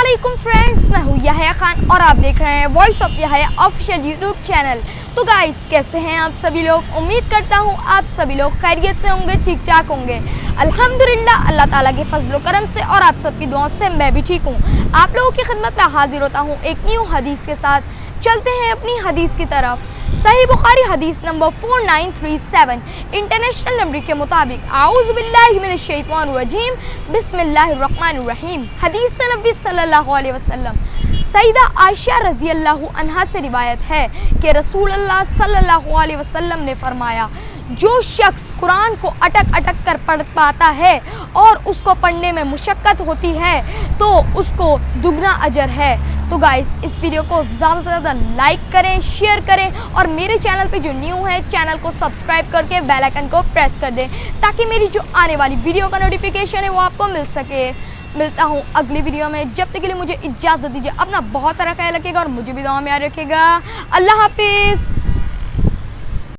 वालेकुम फ्रेंड्स, मैं हूँ याह्या खान और आप देख रहे हैं voice of Yahya official YouTube channel. तो गाइस, कैसे हैं आप सभी लोग? उम्मीद करता हूँ आप सभी लोग खैरियत से होंगे, ठीक ठाक होंगे। अल्हम्दुलिल्लाह, अल्लाह ताला के फजल करम से और आप सबकी दुआओं से मैं भी ठीक हूँ। आप लोगों की खिदमत में हाजिर होता हूँ एक न्यू हदीस के साथ। चलते हैं अपनी हदीस की तरफ। सही बुखारी हदीस नंबर 4937 इंटरनेशनल नंबर के मुताबिक आऊज़ु बिल्लाहि मिनश शैतानिर रजीम बिस्मिल्लाहिर रहमानिर रहीम। हदीस से नबी सल्लल्लाहु अलैहि वसल्लम सईदा आयशा रज़ी अल्लाह अन्हा से रिवायत है कि रसूल अल्लाह सल्लल्लाहु अलैहि वसल्लम ने फरमाया, जो शख्स कुरान को अटक अटक कर पढ़ पाता है और उसको पढ़ने में मुशक्क़त होती है तो उसको दुगना अजर है। तो गाइस, इस वीडियो को ज़्यादा से ज़्यादा लाइक करें, शेयर करें और मेरे चैनल पे जो न्यू है चैनल को सब्सक्राइब करके बेल आइकन को प्रेस कर दें ताकि मेरी जो आने वाली वीडियो का नोटिफिकेशन है वो आपको मिल सके। मिलता हूँ अगली वीडियो में, जब तक के लिए मुझे इजाज़त दीजिए। अपना बहुत सारा ख्याल रखिएगा और मुझे भी दुआ में याद रखिएगा। अल्लाह हाफिज़।